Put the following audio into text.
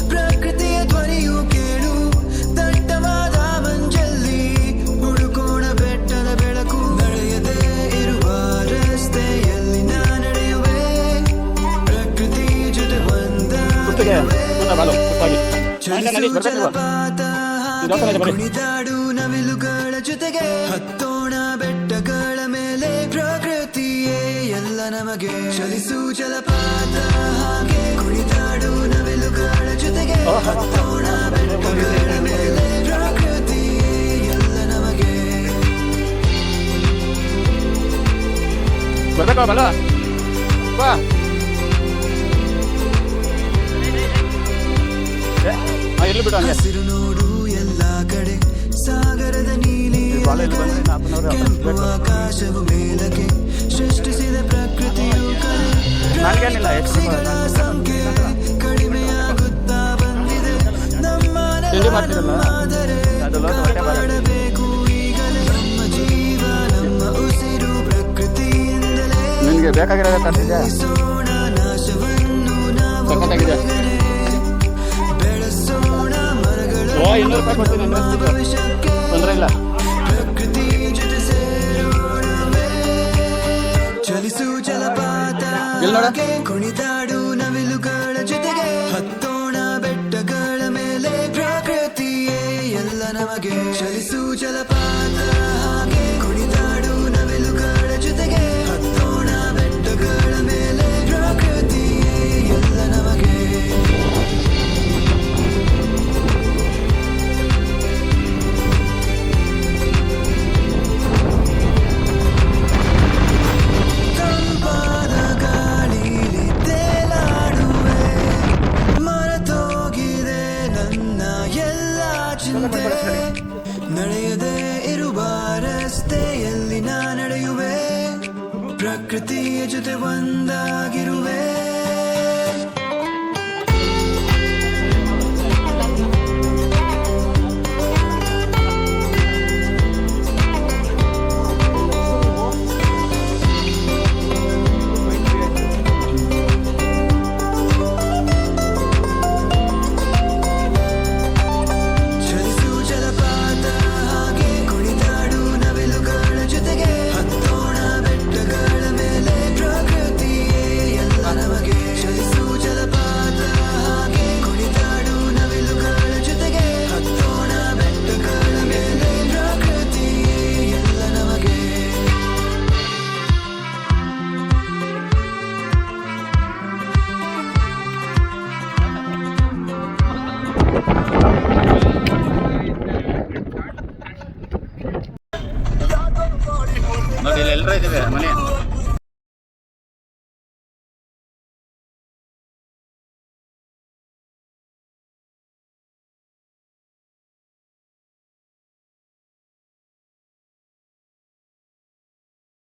ಪ್ರಕೃತಿಯ ಧ್ವನಿಯು ಕೇಳು ದಟ್ಟವಾದ ಮಂಜಲ್ಲಿ ಹುಡುಕೋಣ ಬೆಟ್ಟದ ಬೆಳಕು ನಡೆಯದೇ ಇರುವ ರಸ್ತೆಯಲ್ಲಿ ನಾ ನಡೆಯುವೆ ಪ್ರಕೃತಿ ಜೊತೆ ಚಲಿಸು ಜಲಪಾತ ಕುಣಿದಾಡು ನವಿಲುಗಳ ಜೊತೆಗೆ ಹತ್ತೋಣ ಬೆಟ್ಟಗಳ ಮೇಲೆ ಪ್ರಕೃತಿಯೇ ಎಲ್ಲ ನಮಗೆ ಚಲಿಸು ಜಲಪಾತ ಹಾಗೆ ಕುಣಿದಾಡು ನವಿಲುಗಳ ಜೊತೆಗೆ ಹತ್ತೋಣ ಬೆಟ್ಟಗಳ ಮೇಲೆ ಪ್ರಕೃತಿಯೇ ಎಲ್ಲ ನಮಗೆ ಹಸಿರು ನೋಡು ಎಲ್ಲ ಕಡೆ ಸಾಗರದ ನೀಲಿ ಕೆಂಪು ಆಕಾಶವು ಮೇಲಕ್ಕೆ ಸೃಷ್ಟಿಸಿದ ಪ್ರಕೃತಿಯು ಸಿಗದ ಸಂಖ್ಯೆ ಕಡಿಮೆಯಾಗುತ್ತಾ ಬಂದಿದೆ ನಮ್ಮ ಆದರೆ ಕಾಪಾಡಬೇಕು ಈಗಲೇ ನಮ್ಮ ಜೀವ ನಮ್ಮ ಉಸಿರು ಪ್ರಕೃತಿಯಿಂದಲೇ ಬೆಳೆಸೋಣ ನಾಶವನ್ನು ನಾವು ಬೆಳೆಸೋಣ ಮರಗಳ ಭವಿಷ್ಯಕ್ಕೆ ಪ್ರಕೃತಿ ಜೊತೆ ಸೇರೋಣವೇ ಚಲಿಸು ಜಲಪಾತ ಕುಣಿದಾಡು ನವಿಲುಗಳ ಜೊತೆಗೆ ಹತ್ತೋಣ ಬೆಟ್ಟಗಳ ಮೇಲೆ ಪ್ರಕೃತಿಯೇ ಎಲ್ಲ ನಮಗೆ ಚಲಿಸು ಜಲಪಾತ ಹಾಗೆ ಕುಣಿದಾಡು ನವಿಲುಗಳ ಜೊತೆಗೆ ಹತ್ತೋಣ ಬೆಟ್ಟಗಳ ಮೇಲೆ ಪ್ರಕೃತಿಯೇ ಎಲ್ಲ ನಮಗೆ ನಡೆಯದೇ ಇರುವ ರಸ್ತೆಯಲ್ಲಿ ನಾ ನಡೆಯುವೆ ಪ್ರಕೃತಿಯ ಜೊತೆ ಒಂದಾಗಿರುವೆ